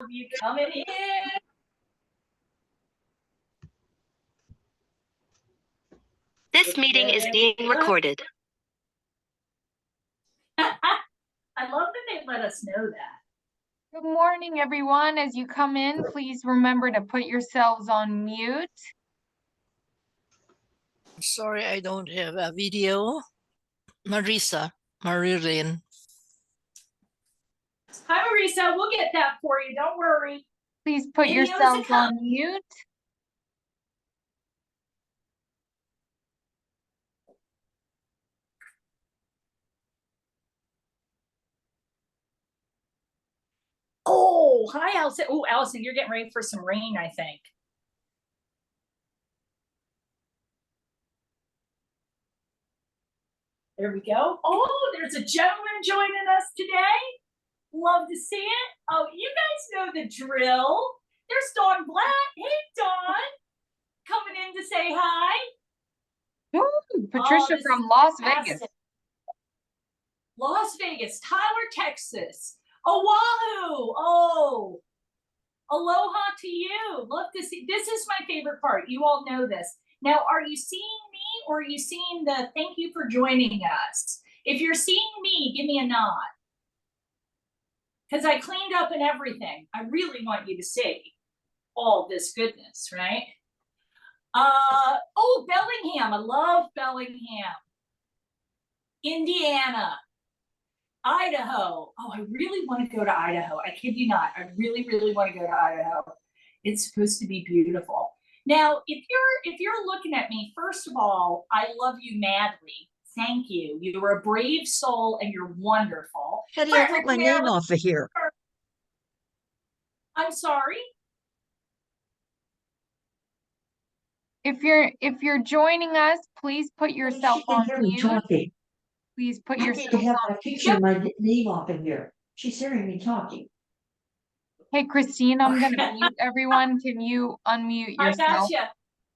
You coming in? This meeting is being recorded. I love that they let us know that. Good morning, everyone. As you come in, please remember to put yourselves on mute. Sorry, I don't have a video. Marilyn. Hi, Marisa. We'll get that for you. Don't worry. Please put Videos yourselves are on mute. Oh, hi, Allison. Oh, Allison, you're getting ready for some rain, I think. There we go. Oh, there's a gentleman joining us today. Love to see it. Oh, you guys know the drill. There's Dawn Black. Hey, Dawn. Coming in to say hi. Ooh, Patricia from Las Vegas. Las Vegas, Tyler, Texas. Oahu. Oh, aloha to you. Love to see. This is my favorite part. You all know this. Now, are you seeing me or are you seeing the thank you for joining us? If you're seeing me, give me a nod. Because I cleaned up and everything. I really want you to see all this goodness, right? Oh, Bellingham. I love Bellingham. Indiana. Idaho. Oh, I really want to go to Idaho. I kid you not. I really, really want to go to Idaho. It's supposed to be beautiful. Now, if you're looking at me, first of all, I love you madly. Thank you. You're a brave soul and you're wonderful. How do you take my name off of here? I'm sorry. If you're joining us, please put yourself on mute. Please put yourself on mute. My picture, my name off of here. She's hearing me talking. Hey, Christine, I'm going to mute everyone. Can you unmute yourself?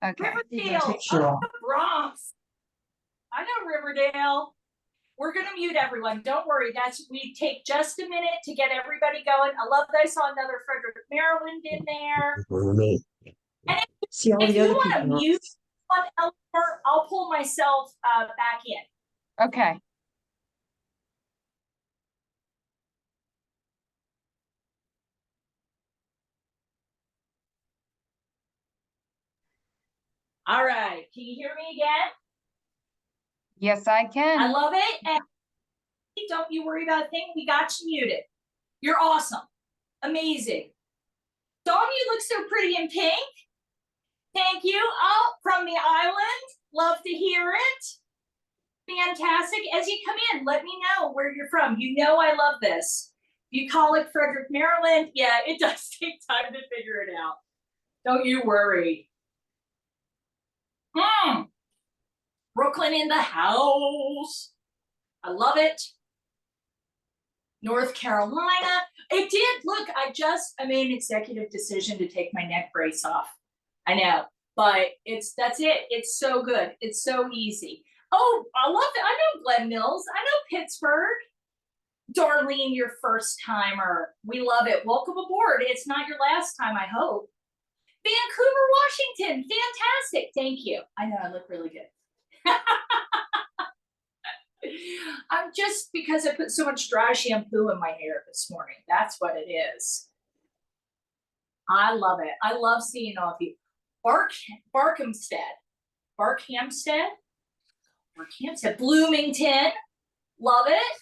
I gotcha. Okay. Riverdale, the Bronx. I know Riverdale. We're going to mute everyone. Don't worry. We take just a minute to get everybody going. I love that I saw another Frederick, Maryland in there. And if you want to mute one, Eleanor, I'll pull myself back in. Okay. All right. Can you hear me again? Yes, I can. I love it. And don't you worry about a thing. We got you muted. You're awesome. Amazing. Dawn, you look so pretty in pink. Thank you. Oh, from the island. Love to hear it. Fantastic. As you come in, let me know where you're from. You know I love this. Bucolic, Frederick, Maryland. Yeah, it does take time to figure it out. Don't you worry. Brooklyn in the house. I love it. North Carolina. It did. Look, I made an executive decision to take my neck brace off. I know, but that's it. It's so good. It's so easy. Oh, I love it. I know Glen Mills. I know Pittsburgh. Darlene, your first timer. We love it. Welcome aboard. It's not your last time, I hope. Vancouver, Washington. Fantastic. Thank you. I know I look really good. I'm just because I put so much dry shampoo in my hair this morning. That's what it is. I love it. I love seeing all of you. Barkhamsted, Bloomington. Love it.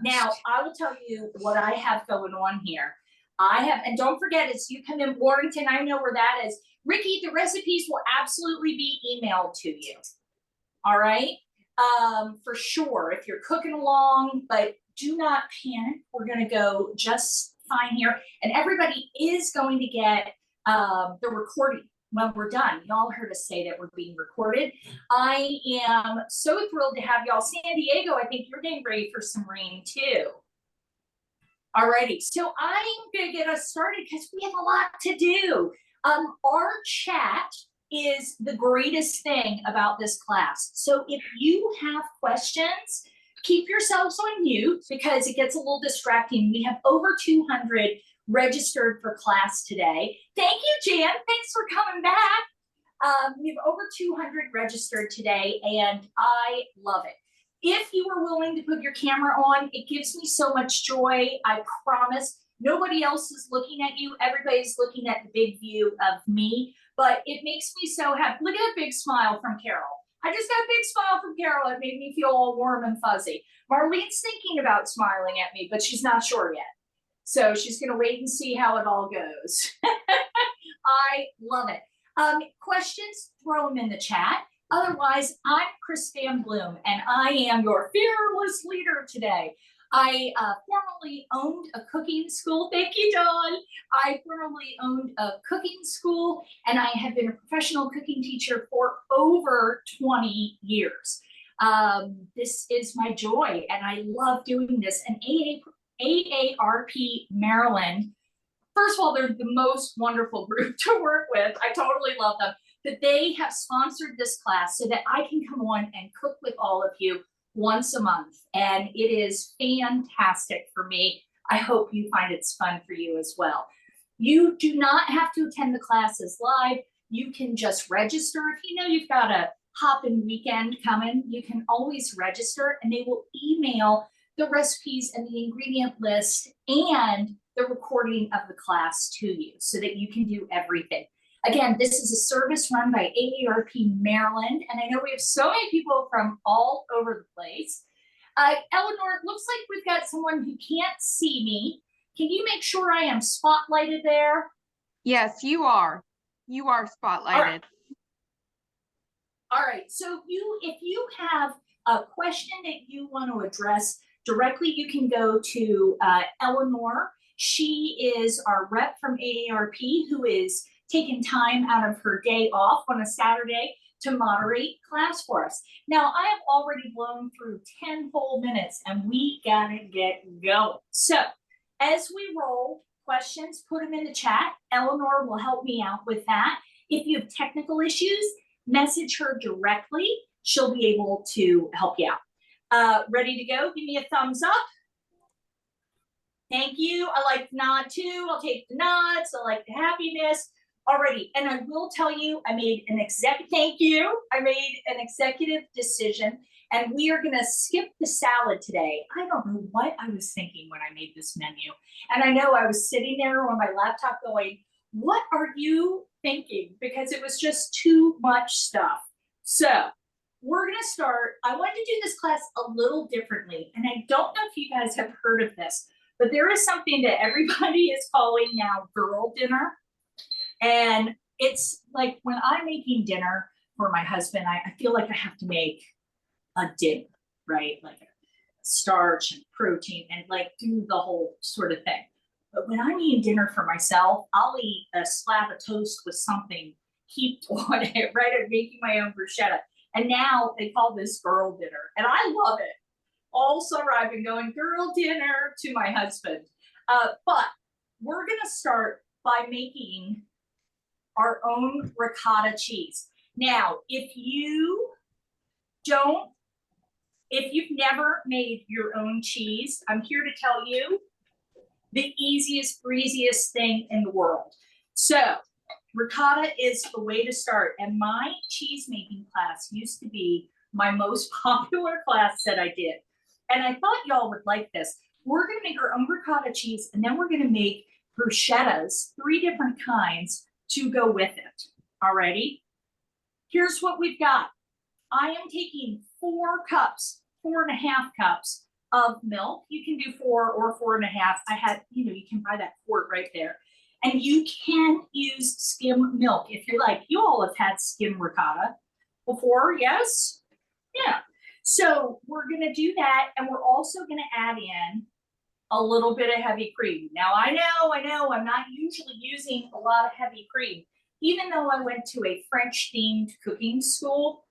Now, I will tell you what I have going on here. And don't forget, as you come in Warrington, I know where that is. Ricky, the recipes will absolutely be emailed to you. All right, for sure, if you're cooking along, but do not panic. We're going to go just fine here. And everybody is going to get the recording when we're done. Y'all heard us say that we're being recorded. I am so thrilled to have y'all. San Diego, I think you're getting ready for some rain too. All righty, so I'm going to get us started because we have a lot to do. Our chat is the greatest thing about this class. So if you have questions, keep yourselves on mute because it gets a little distracting. We have over 200 registered for class today. Thank you, Jan. Thanks for coming back. We have over 200 registered today, and I love it. If you are willing to put your camera on, it gives me so much joy. I promise. Nobody else is looking at you. Everybody's looking at the big view of me, but it makes me so happy. Look at that big smile from Carol. I just got a big smile from Carol. It made me feel all warm and fuzzy. Marlene's thinking about smiling at me, but she's not sure yet. So she's going to wait and see how it all goes. I love it. Questions, throw them in the chat. Otherwise, I'm Chris Van Bloom, and I am your fearless leader today. I formerly owned a cooking school. Thank you, Dawn. I formerly owned a cooking school, and I have been a professional cooking teacher for over 20 years. This is my joy, and I love doing this. And AARP Maryland, first of all, they're the most wonderful group to work with. I totally love them. But they have sponsored this class so that I can come on and cook with all of you once a month. And it is fantastic for me. I hope you find it's fun for you as well. You do not have to attend the classes live. You can just register. If you know you've got a hopping weekend coming, you can always register and they will email the recipes and the ingredient list and the recording of the class to you so that you can do everything. Again, this is a service run by AARP Maryland, and I know we have so many people from all over the place. Eleanor, it looks like we've got someone who can't see me. Can you make sure I am spotlighted there? Yes, you are. You are spotlighted. All right, so if you have a question that you want to address directly, you can go to Eleanor. She is our rep from AARP who is taking time out of her day off on a Saturday to moderate class for us. Now, I have already blown through 10 whole minutes and we gotta get going. So as we roll questions, put them in the chat. Eleanor will help me out with that. If you have technical issues, message her directly. She'll be able to help you out. Ready to go? Give me a thumbs up. Thank you. I like the nod too. I'll take the nods. I like the happiness. Alrighty, and I will tell you, I made an executive decision, and we are gonna skip the salad today. I don't know what I was thinking when I made this menu. And I know I was sitting there on my laptop going, what are you thinking? Because it was just too much stuff. So we're gonna start, I wanted to do this class a little differently, and I don't know if you guys have heard of this, but there is something that everybody is calling now girl dinner. And it's like when I'm making dinner for my husband, I feel like I have to make a dinner, right? Like a starch and protein and like do the whole sort of thing. But when I'm eating dinner for myself, I'll eat a slab of toast with something heaped on it, right? I'm making my own bruschetta. And now they call this girl dinner. And I love it. All summer I've been going girl dinner to my husband. But we're gonna start by making our own ricotta cheese. Now, if you've never made your own cheese, I'm here to tell you the easiest, breeziest thing in the world. So ricotta is the way to start. And my cheese making class used to be my most popular class that I did. And I thought y'all would like this. We're gonna make our own ricotta cheese, and then we're gonna make bruschettas, 3 different kinds, to go with it. Alrighty, here's what we've got. I am taking 4 cups, 4.5 cups of milk. You can do 4 or 4.5. I had, you can buy that quart right there. And you can use skim milk if you like. You all have had skim ricotta before, yes? Yeah. So we're gonna do that, and we're also gonna add in a little bit of heavy cream. Now I know, I'm not usually using a lot of heavy cream, even though I went to a French themed cooking school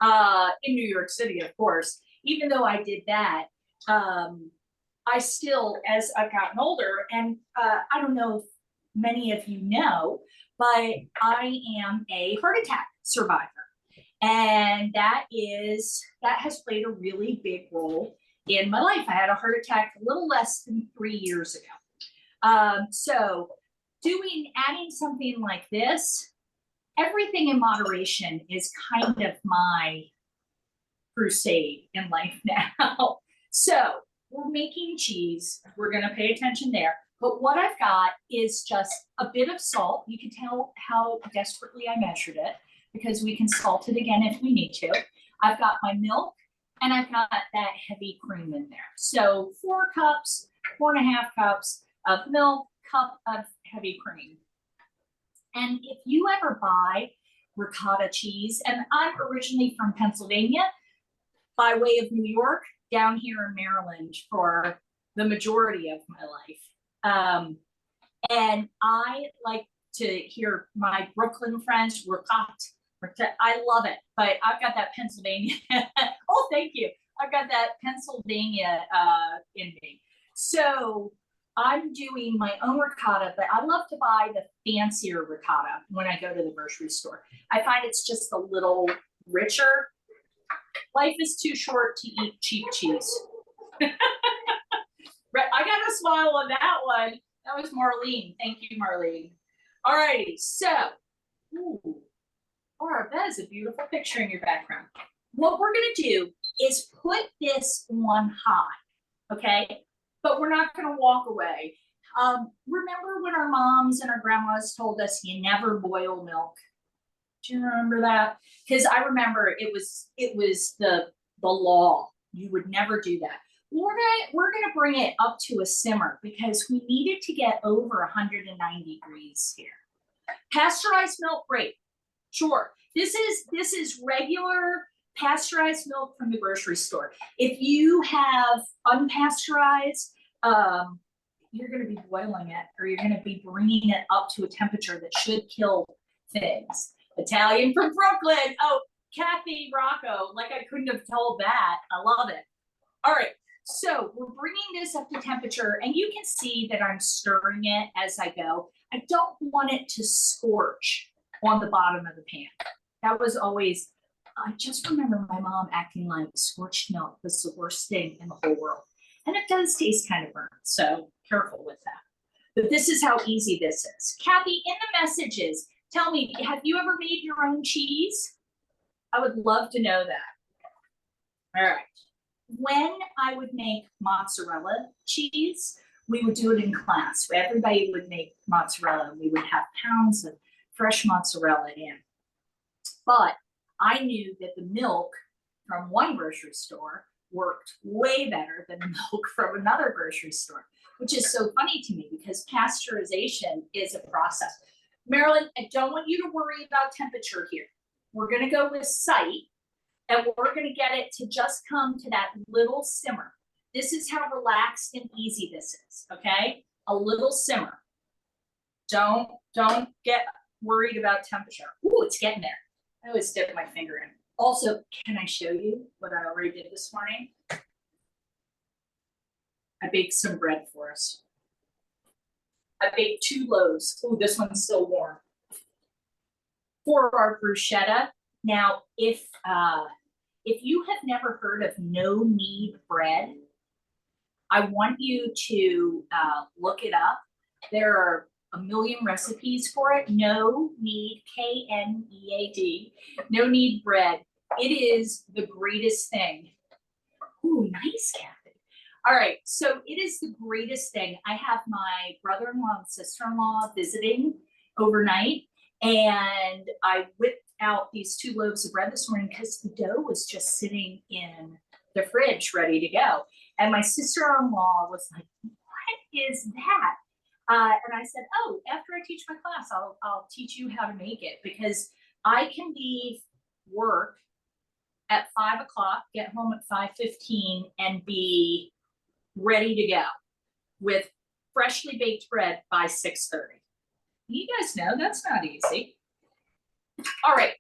in New York City, of course. Even though I did that, I still, as I've gotten older, and I don't know if many of you know, but I am a heart attack survivor. And that has played a really big role in my life. I had a heart attack a little less than 3 years ago. So adding something like this, everything in moderation is kind of my crusade in life now. So we're making cheese. We're going to pay attention there. But what I've got is just a bit of salt. You can tell how desperately I measured it because we can salt it again if we need to. I've got my milk and I've got that heavy cream in there. So 4 cups, 4.5 cups of milk, cup of heavy cream. And if you ever buy ricotta cheese, and I'm originally from Pennsylvania, by way of New York, down here in Maryland for the majority of my life. And I like to hear my Brooklyn friends, ricotta. I love it, but I've got that Pennsylvania. Oh, thank you. I've got that Pennsylvania in me. So I'm doing my own ricotta, but I love to buy the fancier ricotta when I go to the grocery store. I find it's just a little richer. Life is too short to eat cheap cheese. Right, I got a smile on that one. That was Marlene. Thank you, Marlene. All righty, so, Laura, that is a beautiful picture in your background. What we're gonna do is put this on high, okay? But we're not gonna walk away. Remember when our moms and our grandmas told us you never boil milk? Do you remember that? Because I remember it was the law. You would never do that. We're gonna bring it up to a simmer because we need it to get over 190 degrees here. Pasteurized milk, great. Sure. This is regular pasteurized milk from the grocery store. If you have unpasteurized, you're going to be boiling it, or you're going to be bringing it up to a temperature that should kill things. Italian from Brooklyn. Oh, Kathy Rocco, like I couldn't have told that. I love it. All right, so we're bringing this up to temperature, and you can see that I'm stirring it as I go. I don't want it to scorch on the bottom of the pan. That was always, I just remember my mom acting like scorched milk was the worst thing in the whole world. And it does taste kind of burnt, so careful with that. But this is how easy this is. Kathy, in the messages, tell me, have you ever made your own cheese? I would love to know that. All right. When I would make mozzarella cheese, we would do it in class. Everybody would make mozzarella, and we would have pounds of fresh mozzarella in. But I knew that the milk from one grocery store worked way better than the milk from another grocery store, which is so funny to me because pasteurization is a process. Marilyn, I don't want you to worry about temperature here. We're going to go with sight, and we're going to get it to just come to that little simmer. This is how relaxed and easy this is, okay? A little simmer. Don't get worried about temperature. Ooh, it's getting there. I always dip my finger in. Also, can I show you what I already did this morning? I baked some bread for us. I baked 2 loaves. Ooh, this one's still warm. For our bruschetta. Now, if you have never heard of no knead bread, I want you to look it up. There are a million recipes for it. No knead, K-N-E-A-D, no knead bread. It is the greatest thing. Ooh, nice, Kathy. All right, so it is the greatest thing. I have my brother-in-law and sister-in-law visiting overnight, and I whipped out these 2 loaves of bread this morning because the dough was just sitting in the fridge ready to go. And my sister-in-law was like, what is that? And I said, oh, after I teach my class, I'll teach you how to make it, because I can leave work at 5 o'clock, get home at 5:15, and be ready to go with freshly baked bread by 6:30. You guys know that's not easy. All right,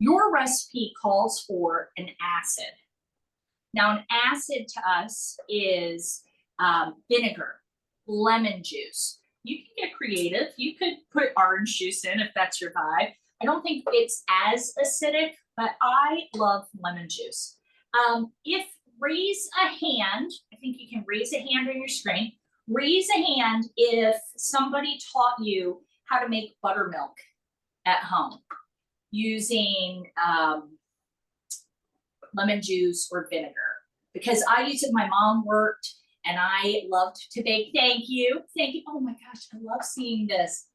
your recipe calls for an acid. Now, an acid to us is vinegar, lemon juice. You can get creative. You could put orange juice in if that's your vibe. I don't think it's as acidic, but I love lemon juice. If raise a hand, I think you can raise a hand on your screen. Raise a hand if somebody taught you how to make buttermilk at home using lemon juice or vinegar. Because I use it, my mom worked and I loved to bake. Thank you. Thank you. Oh my gosh, I love seeing this.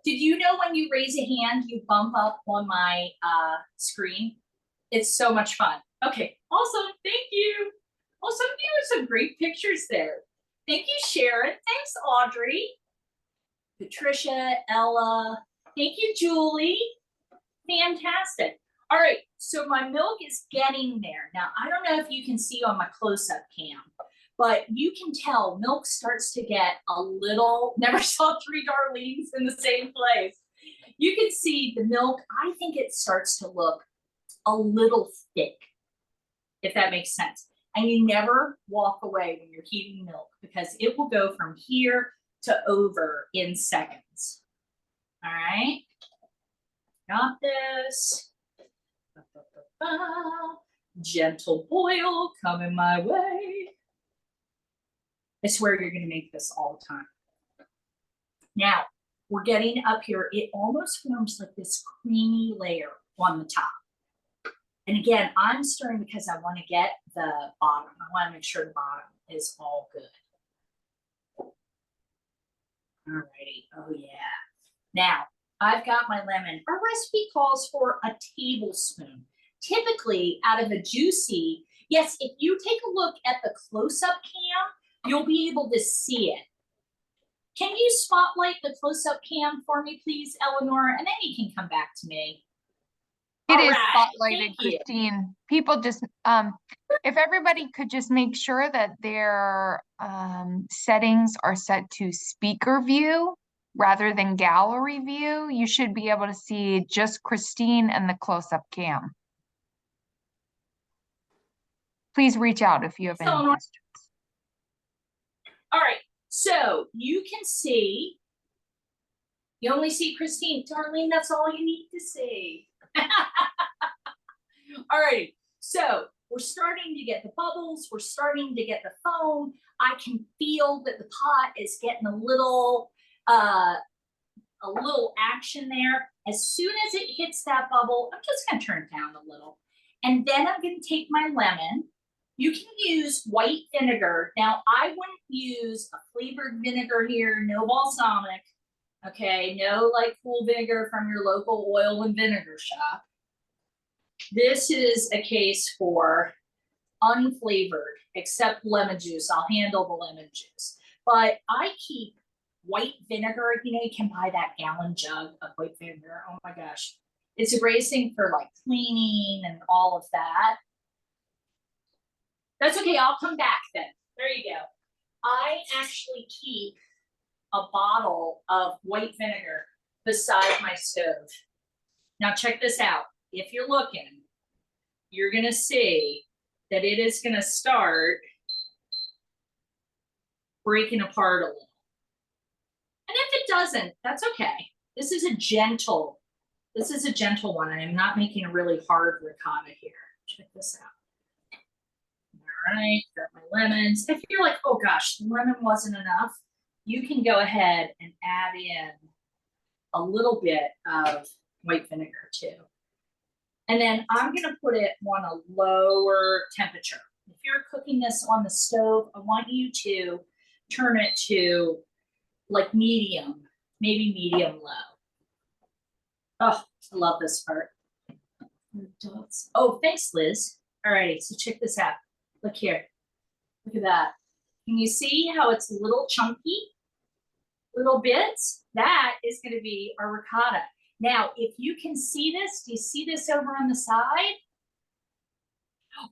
Did you know when you raise a hand, you bump up on my screen? It's so much fun. Okay, awesome, thank you. Oh, some of you have some great pictures there. Thank you, Sharon. Thanks, Audrey. Patricia, Ella. Thank you, Julie. Fantastic. All right, so my milk is getting there. Now, I don't know if you can see on my close-up cam, but you can tell milk starts to get a little, never saw three Darlenes in the same place. You can see the milk, I think it starts to look a little thick, if that makes sense. And you never walk away when you're heating milk because it will go from here to over in seconds. All right, got this. Gentle boil coming my way. I swear you're gonna make this all the time. Now, we're getting up here. It almost forms like this creamy layer on the top. And again, I'm stirring because I want to get the bottom. I want to make sure the bottom is all good. Alrighty, oh yeah. Now, I've got my lemon. Our recipe calls for a tablespoon. Typically, out of a juicy, yes, if you take a look at the close-up cam, you'll be able to see it. Can you spotlight the close-up cam for me, please, Eleanor? And then you can come back to me. It is Alright, spotlighted, thank you. Christine. People just, if everybody could just make sure that their settings are set to speaker view rather than gallery view, you should be able to see just Christine and the close-up cam. Please reach out if you have any Eleanor. questions. All right, so you can see, you only see Christine. Darlene, that's all you need to see. All right, so we're starting to get the bubbles. We're starting to get the foam. I can feel that the pot is getting a little action there. As soon as it hits that bubble, I'm just gonna turn it down a little. And then I'm gonna take my lemon. You can use white vinegar. Now, I wouldn't use a flavored vinegar here, no balsamic, okay? No like cool vinegar from your local oil and vinegar shop. This is a case for unflavored, except lemon juice. I'll handle the lemon juice. But I keep white vinegar. You know, you can buy that gallon jug of white vinegar. Oh my gosh. It's a great thing for like cleaning and all of that. That's okay, I'll come back then. There you go. I actually keep a bottle of white vinegar beside my stove. Now check this out. If you're looking, you're gonna see that it is gonna start breaking apart a little. And if it doesn't, that's okay. This is a gentle one. I am not making a really hard ricotta here. Check this out. All right, got my lemons. If you're like, oh gosh, the lemon wasn't enough, you can go ahead and add in a little bit of white vinegar too. And then I'm gonna put it on a lower temperature. If you're cooking this on the stove, I want you to turn it to like medium, maybe medium low. Oh, I love this part. Oh, thanks, Liz. All righty, so check this out. Look here, look at that. Can you see how it's a little chunky? Little bits? That is gonna be our ricotta. Now, if you can see this, do you see this over on the side?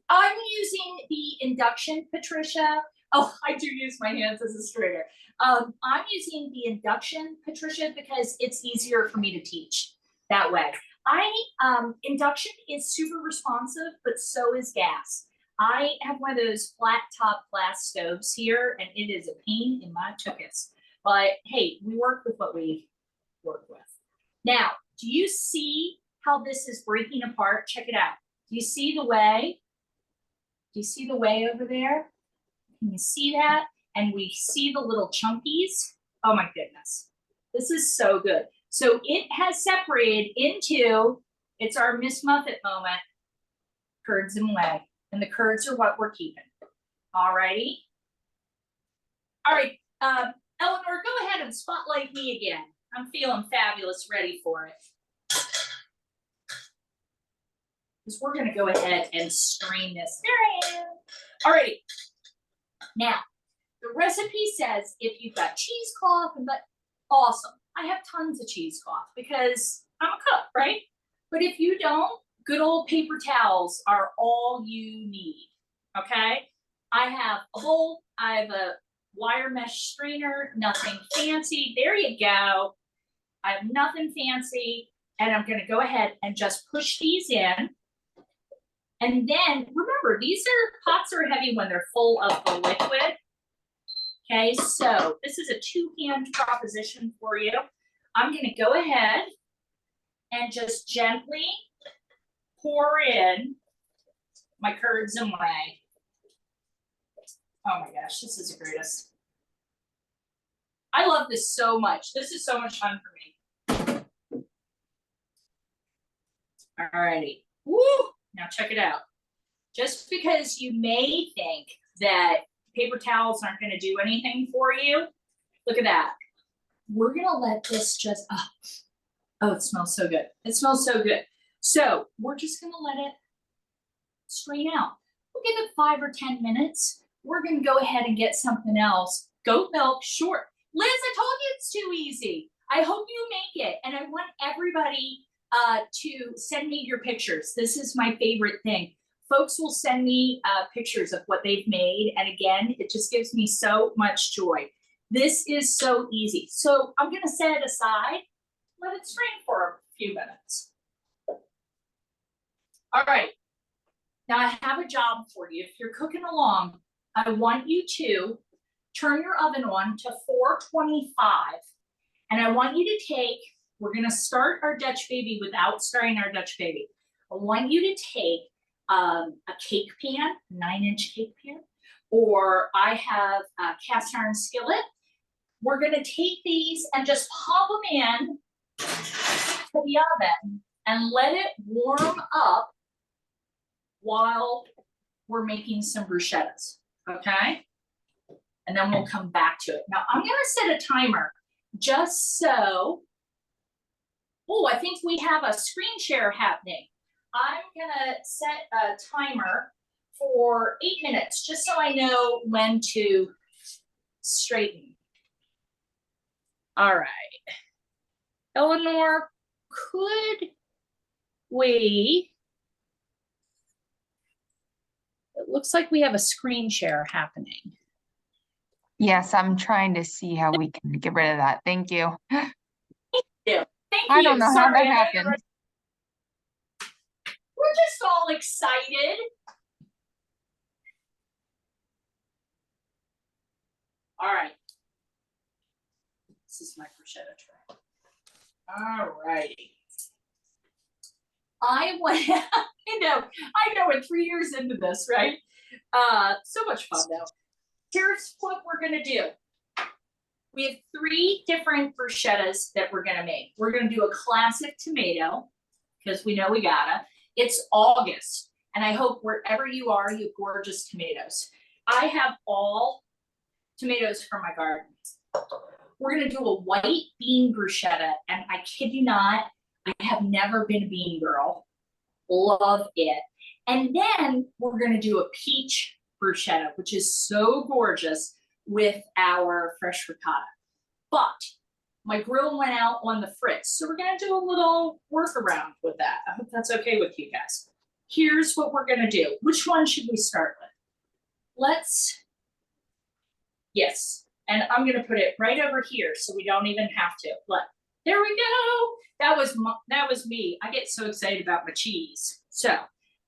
I'm using the induction, Patricia. Oh, I do use my hands as a strainer. I'm using the induction, Patricia, because it's easier for me to teach that way. Induction is super responsive, but so is gas. I have one of those flat top glass stoves here, and it is a pain in my tuchus. But hey, we work with what we work with. Now, do you see how this is breaking apart? Check it out. Do you see the way? Do you see the way over there? Can you see that? And we see the little chunkies. Oh my goodness. This is so good. So it has separated into, it's our Miss Muffet moment, curds and whey. And the curds are what we're keeping. All righty. All right, Eleanor, go ahead and spotlight me again. I'm feeling fabulous, ready for it. Because we're gonna go ahead and strain this. There I am. All righty. Now, the recipe says if you've got cheesecloth, but awesome. I have tons of cheesecloth because I'm a cook, right? But if you don't, good old paper towels are all you need, okay? I have a bowl, I have a wire mesh strainer, nothing fancy. There you go. I have nothing fancy, and I'm gonna go ahead and just push these in. And then, remember, these are, pots are heavy when they're full of the liquid. Okay, so this is a two-hand proposition for you. I'm gonna go ahead and just gently pour in my curds and whey. Oh my gosh, this is the greatest. I love this so much. This is so much fun for me. All righty. Woo! Now check it out. Just because you may think that paper towels aren't going to do anything for you, look at that. We're going to let this just, oh, it smells so good. It smells so good. So we're just going to let it strain out. We'll give it 5 or 10 minutes. We're going to go ahead and get something else. Goat milk, sure. Liz, I told you it's too easy. I hope you make it. And I want everybody to send me your pictures. This is my favorite thing. Folks will send me pictures of what they've made. And again, it just gives me so much joy. This is so easy. So I'm going to set it aside, let it strain for a few minutes. All right. Now I have a job for you. If you're cooking along, I want you to turn your oven on to 425. And I want you to take, we're going to start our Dutch baby without starting our Dutch baby. I want you to take a cake pan, 9-inch cake pan, or I have a cast iron skillet. We're going to take these and just pop them in to the oven and let it warm up while we're making some bruschettas, okay? And then we'll come back to it. Now I'm going to set a timer just so, oh, I think we have a screen share happening. I'm gonna set a timer for 8 minutes, just so I know when to straighten. All right. Eleanor, could we, it looks like we have a screen share happening. Yes, I'm trying to see how we can get rid of that. Thank you. Thank you. I don't know how Sorry, that happened. We're just all excited. All right. This is my bruschetta tray. All righty. I went, I know, we're 3 years into this, right? So much fun though. Here's what we're gonna do. We have 3 different bruschettas that we're gonna make. We're gonna do a classic tomato, because we know we gotta. It's August, and I hope wherever you are, you have gorgeous tomatoes. I have all tomatoes from my garden. We're gonna do a white bean bruschetta, and I kid you not, I have never been a bean girl. Love it. And then we're gonna do a peach bruschetta, which is so gorgeous with our fresh ricotta. But my grill went out on the fritz, so we're gonna do a little workaround with that. I hope that's okay with you guys. Here's what we're gonna do. Which one should we start with? Yes, and I'm gonna put it right over here so we don't even have to. There we go. That was me. I get so excited about my cheese. So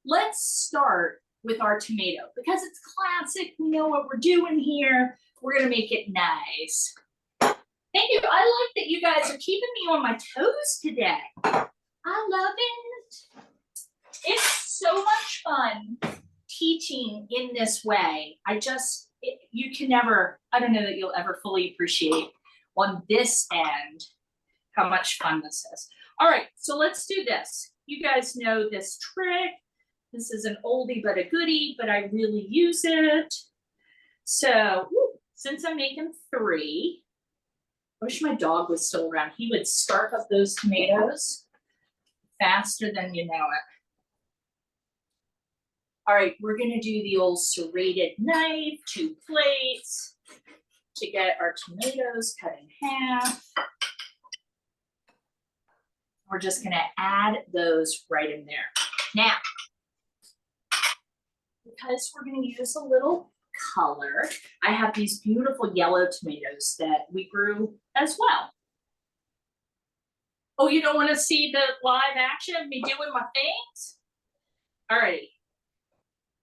let's start with our tomato because it's classic. We know what we're doing here. We're gonna make it nice. Thank you. I like that you guys are keeping me on my toes today. I love it. It's so much fun teaching in this way. You can never, I don't know that you'll ever fully appreciate on this end how much fun this is. All right, so let's do this. You guys know this trick. This is an oldie but a goodie, but I really use it. So since I'm making 3, I wish my dog was still around. He would scarf up those tomatoes faster than you know it. All right, we're gonna do the old serrated knife, 2 plates to get our tomatoes cut in half. We're just gonna add those right in there. Now, because we're gonna use a little color, I have these beautiful yellow tomatoes that we grew as well. Oh, you don't wanna see the live action of me doing my things? All right.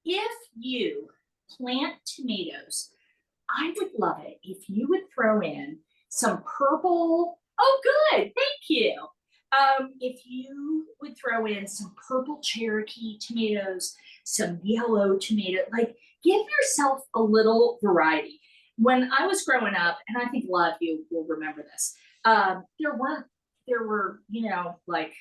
If you plant tomatoes, I would love it if you would throw in some purple, oh good, thank you. If you would throw in some purple Cherokee tomatoes, some yellow tomato, like give yourself a little variety. When I was growing up, and I think a lot of you will remember this, there were, you know, like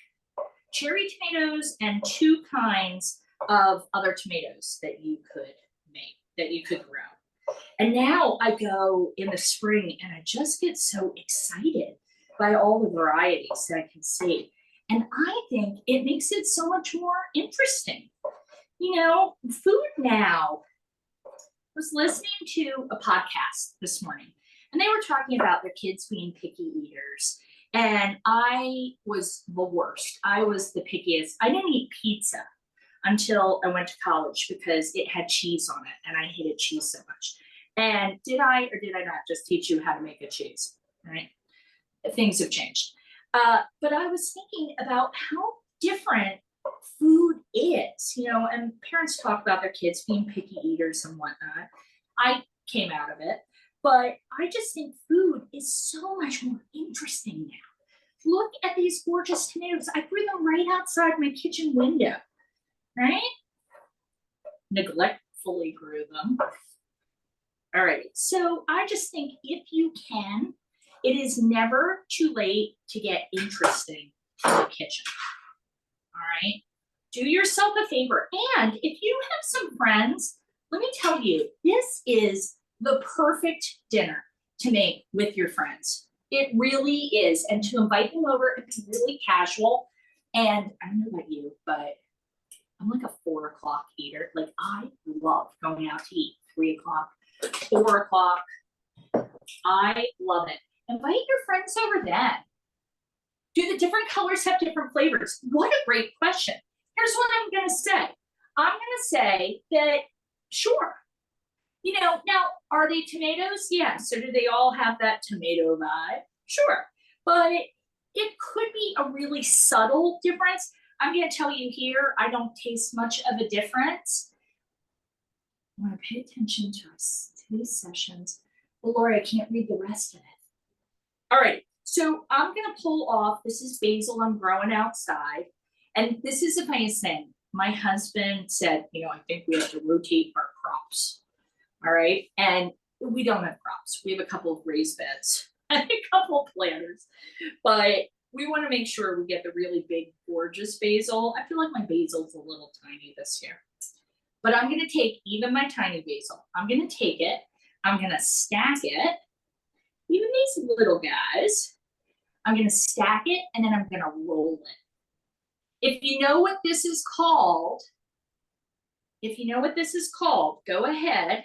cherry tomatoes and 2 kinds of other tomatoes that you could make, that you could grow. And now I go in the spring and I just get so excited by all the varieties that I can see. And I think it makes it so much more interesting. You know, food now. I was listening to a podcast this morning and they were talking about their kids being picky eaters. And I was the worst. I was the pickiest. I didn't eat pizza until I went to college because it had cheese on it and I hated cheese so much. And did I or did I not just teach you how to make a cheese, right? Things have changed. But I was thinking about how different food is, you know, and parents talk about their kids being picky eaters and whatnot. I came out of it, but I just think food is so much more interesting now. Look at these gorgeous tomatoes. I grew them right outside my kitchen window, right? Neglectfully grew them. All right, so I just think if you can, it is never too late to get interesting in the kitchen. All right, do yourself a favor. And if you have some friends, let me tell you, this is the perfect dinner to make with your friends. It really is. And to invite them over and be really casual. And I don't know about you, but I'm like a 4 o'clock eater. Like I love going out to eat 3 o'clock, 4 o'clock. I love it. Invite your friends over then. Do the different colors have different flavors? What a great question. Here's what I'm gonna say. I'm gonna say that, sure. You know, now, are they tomatoes? Yeah, so do they all have that tomato vibe? Sure, but it could be a really subtle difference. I'm gonna tell you here, I don't taste much of a difference. I wanna pay attention to today's sessions. Well, Lori, I can't read the rest of it. All right, so I'm gonna pull off, this is basil I'm growing outside. And this is a funny thing. My husband said, you know, I think we have to rotate our crops. All right, and we don't have crops. We have a couple of raised beds and a couple of planters, but we want to make sure we get the really big, gorgeous basil. I feel like my basil's a little tiny this year, but I'm gonna take even my tiny basil. I'm gonna take it, I'm gonna stack it, even these little guys, I'm gonna stack it and then I'm gonna roll it. If you know what this is called, go ahead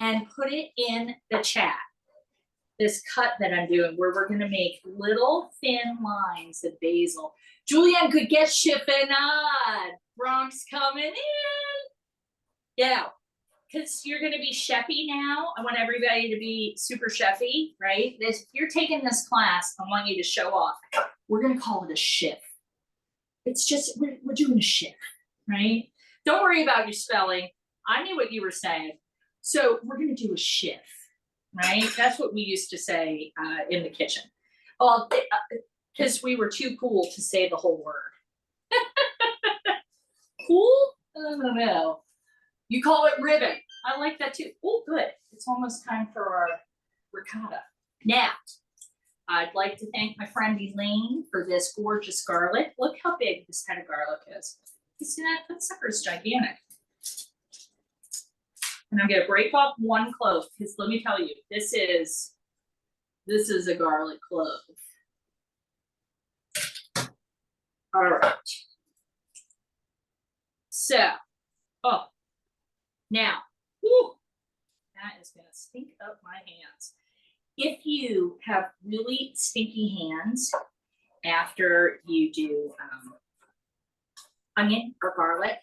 and put it in the chat. This cut that I'm doing where we're gonna make little thin lines of basil. Julianne could get shipping on. Bronx coming in. Yeah, because you're gonna be chefy now. I want everybody to be super chefy, right? If you're taking this class, I want you to show off. We're gonna call it a shift. It's just, we're doing a shift, right? Don't worry about your spelling. I knew what you were saying. So we're gonna do a shift, right? That's what we used to say in the kitchen. Well, because we were too cool to say the whole word. cool? I don't know. You call it ribbon. I like that too. Oh, good. It's almost time for our ricotta. Now, I'd like to thank my friend Elaine for this gorgeous garlic. Look how big this head of garlic is. You see that? That sucker is gigantic. And I'm gonna break off one clove because let me tell you, this is a garlic clove. All right. So, oh, now, whew, that is gonna stink up my hands. If you have really stinky hands after you do onion or garlic,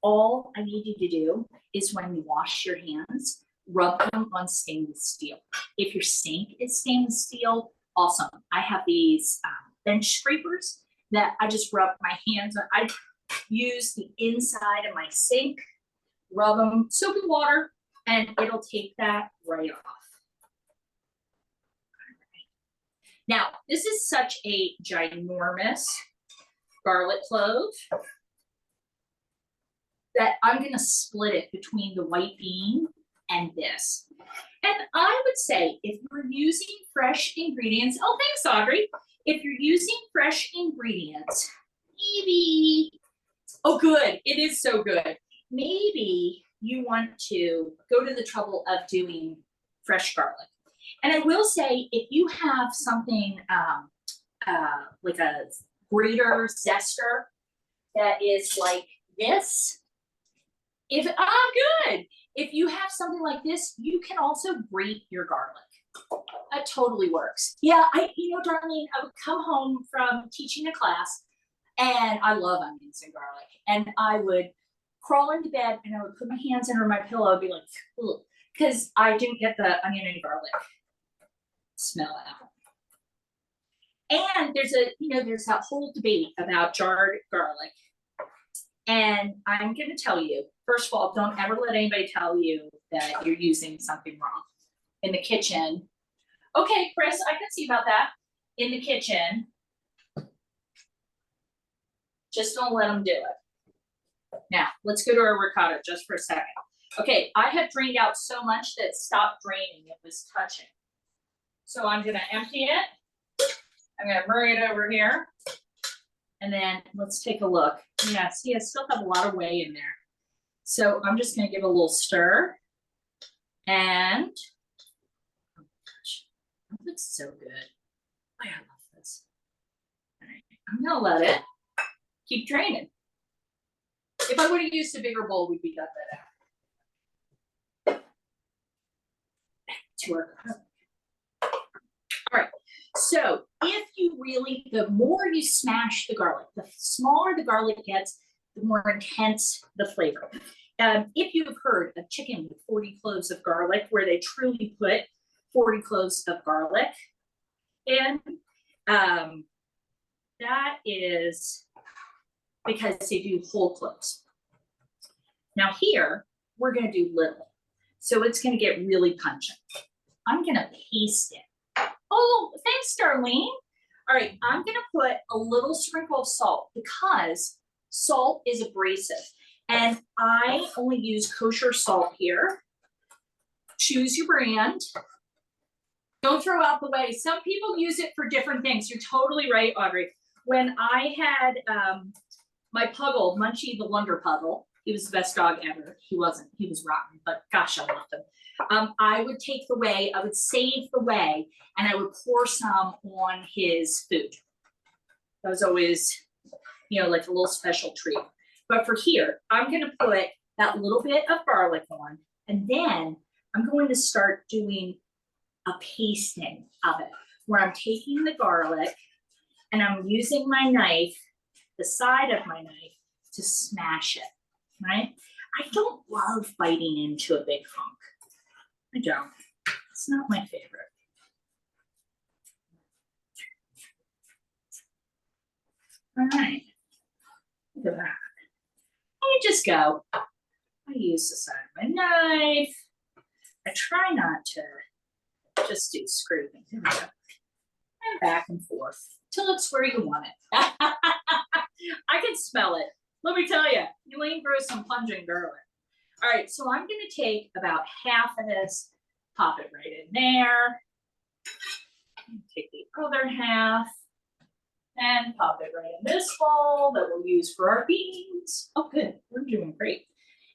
all I need you to do is when you wash your hands, rub them on stainless steel. If your sink is stainless steel, awesome. I have these bench scrapers that I just rub my hands on. I use the inside of my sink, rub them, soapy water, and it'll take that right off. Now, this is such a ginormous garlic clove that I'm gonna split it between the white bean and this. And I would say if you're using fresh ingredients, oh, thanks, Audrey. If you're using fresh ingredients, maybe, oh, good, it is so good. Maybe you want to go to the trouble of doing fresh garlic. And I will say, if you have something like a grater zester that is like this, good. If you have something like this, you can also grate your garlic. That totally works. Yeah, Darlene, I would come home from teaching a class and I love onions and garlic. And I would crawl into bed and I would put my hands under my pillow and be like, because I didn't get the onion and garlic smell out. And there's that whole debate about jarred garlic. And I'm going to tell you, first of all, don't ever let anybody tell you that you're using something wrong. In the kitchen, okay, Chris, I can see about that. In the kitchen, just don't let them do it. Now, let's go to our ricotta just for a second. Okay, I have drained out so much that it stopped draining. It was touching. So I'm going to empty it. I'm going to bring it over here. And then let's take a look. Yeah, see, I still have a lot of whey in there. So I'm just going to give a little stir. And, oh gosh, that looks so good. Oh, I love this. All right, I'm going to let it keep draining. If I would have used a bigger bowl, we'd be got that out. To our garlic. All right. So if you really, the more you smash the garlic, the smaller the garlic gets, the more intense the flavor. If you've heard of chicken with 40 cloves of garlic, where they truly put 40 cloves of garlic in, that is because they do whole cloves. Now here, we're gonna do little. So it's gonna get really pungent. I'm gonna paste it. Oh, thanks, Darlene. All right, I'm gonna put a little sprinkle of salt because salt is abrasive. And I only use kosher salt here. Choose your brand. Don't throw out the whey. Some people use it for different things. You're totally right, Audrey. When I had my puggle, Munchie the Wonder Puggle, he was the best dog ever. He wasn't, he was rotten, but gosh, I loved him. I would take the whey, I would save the whey, and I would pour some on his food. That was always, like a little special treat. But for here, I'm gonna put that little bit of garlic on, and then I'm going to start doing a pasting of it, where I'm taking the garlic and I'm using my knife, the side of my knife, to smash it, right? I don't love biting into a big hunk. I don't. It's not my favorite. All right. Look at that. Let me just go. I use the side of my knife. I try not to just do scraping. There we go. And back and forth till it's where you want it. I can smell it. Let me tell you, Elaine grows some pungent garlic. All right, so I'm gonna take about half of this, pop it right in there. Take the other half and pop it right in this bowl that we'll use for our beans. Oh, good, we're doing great.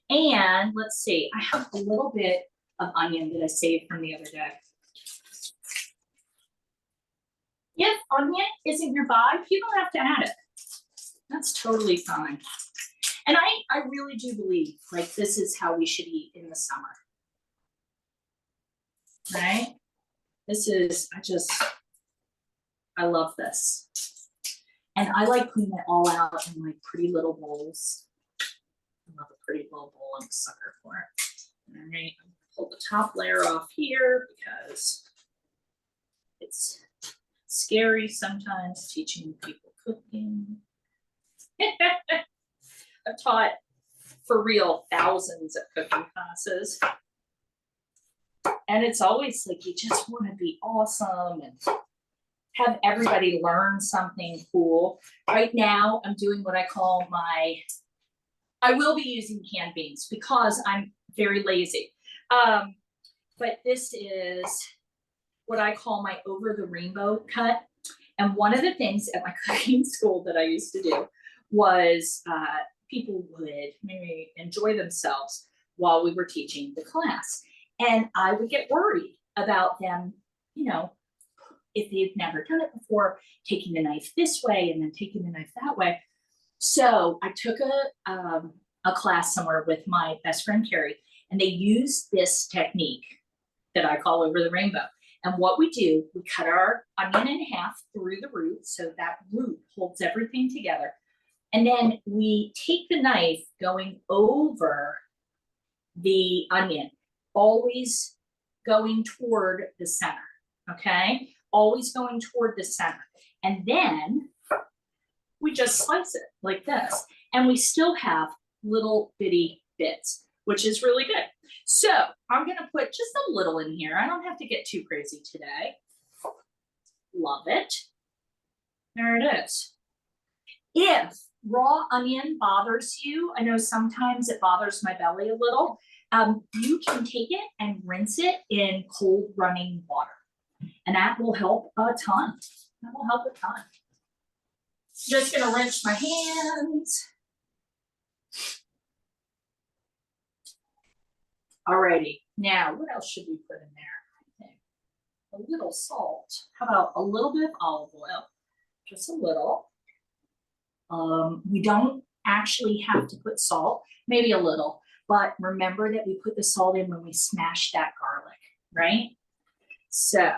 And let's see, I have a little bit of onion that I saved from the other day. If onion isn't your vibe, you don't have to add it. That's totally fine. And I really do believe like this is how we should eat in the summer. Right? This is, I love this. And I like putting it all out in like pretty little bowls. I love a pretty little bowl. I'm a sucker for it. All right, pull the top layer off here because it's scary sometimes teaching people cooking. I've taught for real thousands of cooking classes. And it's always like you just want to be awesome and have everybody learn something cool. Right now, I'm doing what I call I will be using canned beans because I'm very lazy. But this is what I call my over the rainbow cut. And one of the things at my cooking school that I used to do was people would maybe enjoy themselves while we were teaching the class. And I would get worried about them, you know, if they've never done it before, taking the knife this way and then taking the knife that way. So I took a class somewhere with my best friend, Carrie, and they used this technique that I call over the rainbow. And what we do, we cut our onion in half through the root, so that root holds everything together. And then we take the knife going over the onion, always going toward the center, okay? Always going toward the center. And then we just slice it like this. And we still have little bitty bits, which is really good. So I'm gonna put just a little in here. I don't have to get too crazy today. Love it. There it is. If raw onion bothers you, I know sometimes it bothers my belly a little, you can take it and rinse it in cold running water. And that will help a ton. That will help a ton. Just gonna rinse my hands. Alrighty, now what else should we put in there? I think a little salt. How about a little bit of olive oil? Just a little. We don't actually have to put salt, maybe a little, but remember that we put the salt in when we smash that garlic, right? So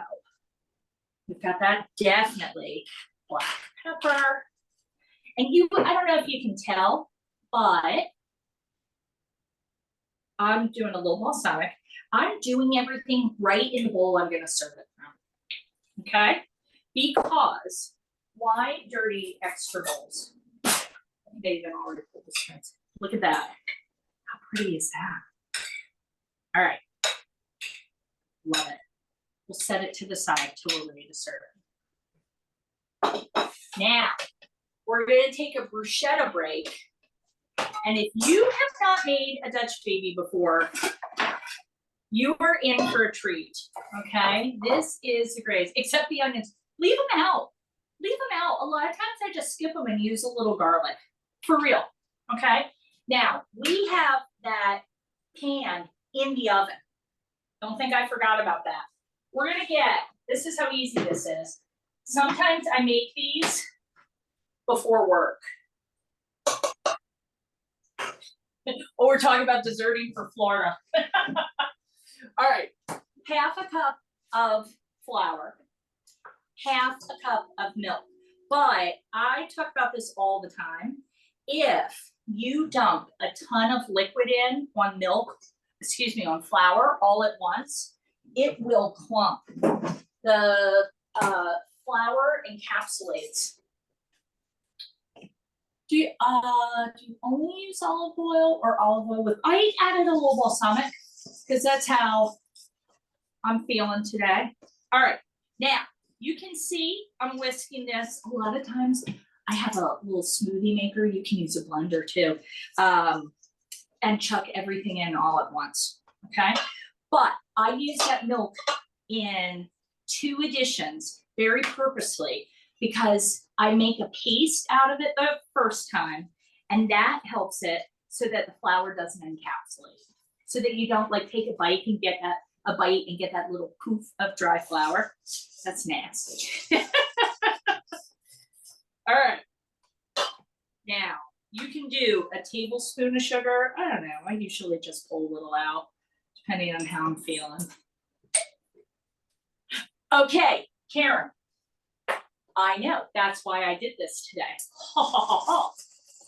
we've got that, definitely black pepper. And I don't know if you can tell, but I'm doing a little balsamic. I'm doing everything right in the bowl I'm gonna serve it from, okay? Because why dirty extra bowls? They even already pulled the strings. Look at that. How pretty is that? All right, love it. We'll set it to the side till we're ready to serve it. Now, we're gonna take a bruschetta break. And if you have not made a Dutch baby before, you are in for a treat, okay? This is the greatest, except the onions. Leave them out. Leave them out. A lot of times I just skip them and use a little garlic, for real, okay? Now, we have that pan in the oven. Don't think I forgot about that. We're gonna this is how easy this is. Sometimes I make these before work. Oh, we're talking about deserting for Florida. All right, half a cup of flour, half a cup of milk. But I talk about this all the time. If you dump a ton of liquid in on on flour all at once, it will clump. The flour encapsulates. Do you only use olive oil or olive oil with, I added a little balsamic because that's how I'm feeling today. All right, now you can see I'm whisking this. A lot of times I have a little smoothie maker. You can use a blender too. And chuck everything in all at once, okay? But I use that milk in 2 editions very purposely because I make a paste out of it the first time, and that helps it so that the flour doesn't encapsulate. So that you don't like take a bite and get that little poof of dry flour. That's nasty. All right. Now, you can do a tablespoon of sugar. I don't know, I usually just pull a little out, depending on how I'm feeling. Okay, Karen. I know, that's why I did this today.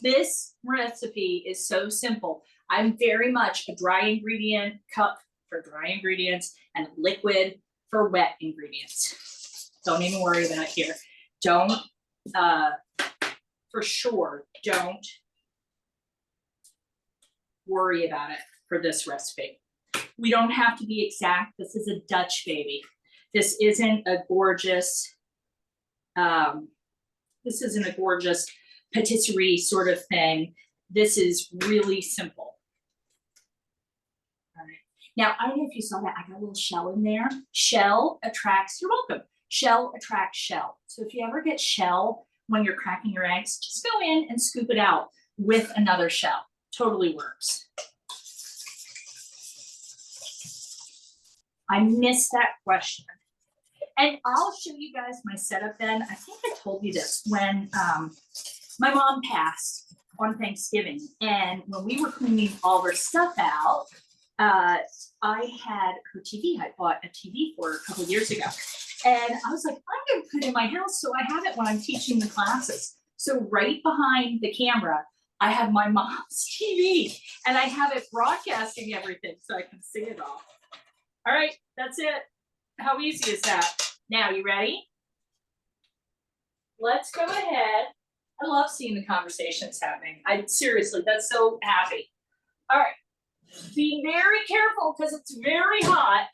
This recipe is so simple. I'm very much a dry ingredient cup for dry ingredients and liquid for wet ingredients. Don't even worry about it here. Don't, for sure, don't worry about it for this recipe. We don't have to be exact. This is a Dutch baby. This isn't a gorgeous, patisserie sort of thing. This is really simple. All right. Now, I don't know if you saw that, I got a little shell in there. Shell attracts, you're welcome. Shell attracts shell. So if you ever get shell when you're cracking your eggs, just go in and scoop it out with another shell. Totally works. I missed that question. And I'll show you guys my setup then. I think I told you this when my mom passed on Thanksgiving. And when we were cleaning all of her stuff out, I had her TV. I bought a TV for her a couple years ago. And I was like, I'm gonna put it in my house so I have it when I'm teaching the classes. So right behind the camera, I have my mom's TV and I have it broadcasting everything so I can see it all. All right, that's it. How easy is that? Now, you ready? Let's go ahead. I love seeing the conversations happening. Seriously, that's so happy. All right, be very careful because it's very hot.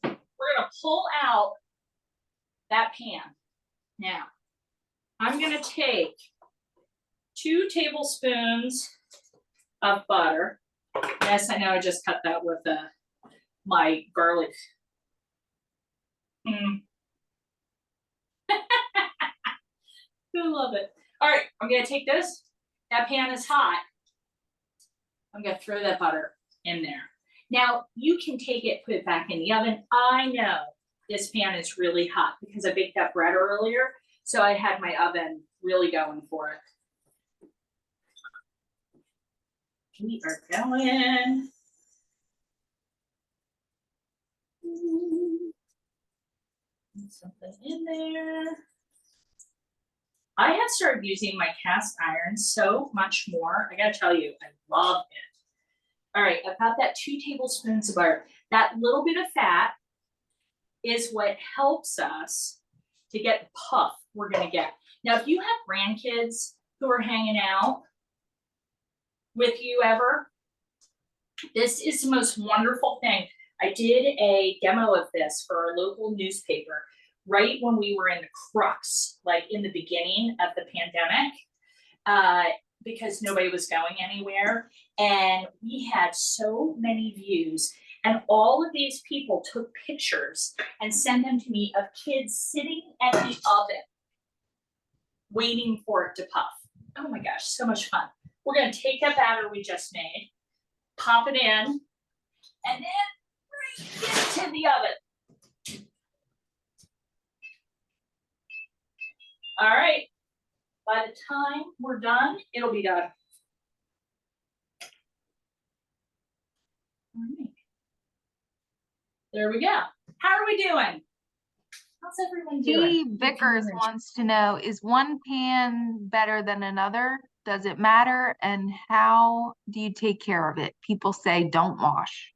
We're gonna pull out that pan. Now, I'm gonna take 2 tablespoons of butter. Yes, I know I just cut that with my garlic. I love it. All right, I'm gonna take this. That pan is hot. I'm gonna throw that butter in there. Now, you can take it, put it back in the oven. I know this pan is really hot because I baked that bread earlier, so I had my oven really going for it. We are going. Something in there. I have started using my cast iron so much more. I gotta tell you, I love it. All right, I've got that 2 tablespoons of butter. That little bit of fat is what helps us to get the puff we're gonna get. Now, if you have grandkids who are hanging out with you ever, this is the most wonderful thing. I did a demo of this for our local newspaper right when we were in the crux, like in the beginning of the pandemic, because nobody was going anywhere. And we had so many views. And all of these people took pictures and sent them to me of kids sitting at the oven, waiting for it to puff. Oh my gosh, so much fun. We're gonna take that batter we just made, pop it in, and then bring it to the oven. All right, by the time we're done, it'll be done. All right. There we go. How are we doing? How's everyone doing? Dee Vickers wants to know, is one pan better than another? Does it matter? And how do you take care of it? People say don't wash.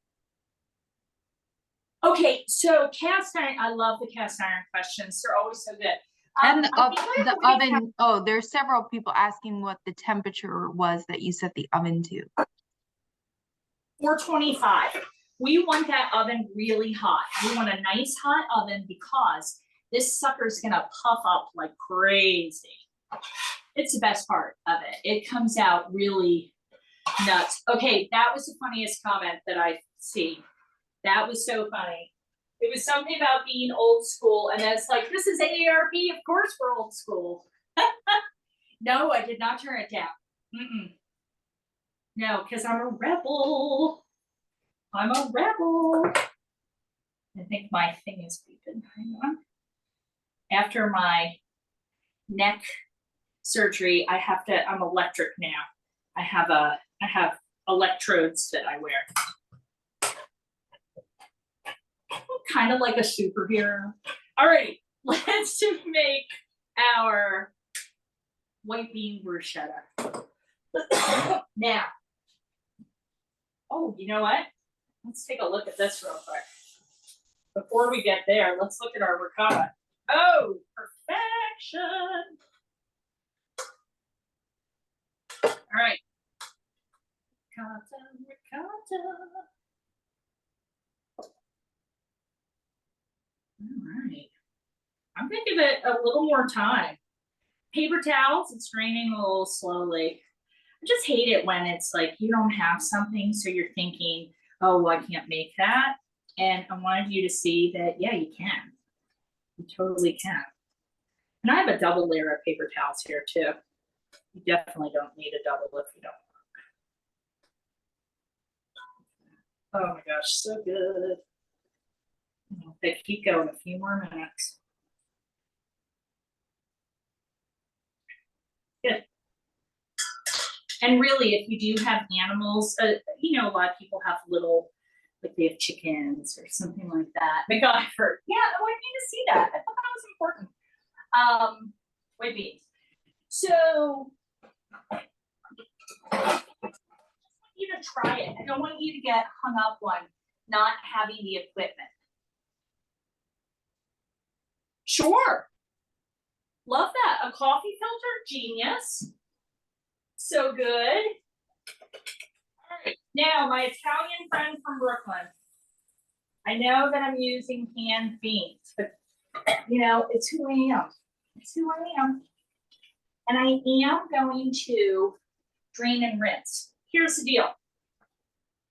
Okay, so cast iron, I love the cast iron questions. They're always so good. And I think I the already oven, oh, there's several people asking what the temperature was that you set the oven to. 425. We want that oven really hot. We want a nice hot oven because this sucker's gonna puff up like crazy. It's the best part of it. It comes out really nuts. Okay, that was the funniest comment that I see. That was so funny. It was something about being old school, and it's like, this is AARP, of course we're old school. No, I did not turn it down. Mm-mm. No, because I'm a rebel. I'm a rebel. I think my thing is beeping. Hang on. After my neck surgery, I'm electric now. I have electrodes that I wear. Kind of like a superhero. Alrighty, let's make our white bean bruschetta. Now, oh, you know what? Let's take a look at this real quick. Before we get there, let's look at our ricotta. Oh, perfection. All right. Ricotta. All right. I'm gonna give it a little more time. Paper towels, it's draining a little slowly. I just hate it when it's like you don't have something, so you're thinking, oh, well, I can't make that. And I wanted you to see that, yeah, you can. You totally can. And I have a double layer of paper towels here too. You definitely don't need a double if you don't. Oh my gosh, so good. They keep going a few more minutes. Good. And really, if you do have animals, you know, a lot of people have little, like they have chickens or something like that. MacGyver. Yeah, oh, I need to see that. I thought that was important. White beans. So, I want you to try it. I don't want you to get hung up on not having the equipment. Sure. Love that. A coffee filter, genius. So good. All right. Now, my Italian friend from Brooklyn. I know that I'm using canned beans, but you know, it's who I am. It's who I am. And I am going to drain and rinse. Here's the deal.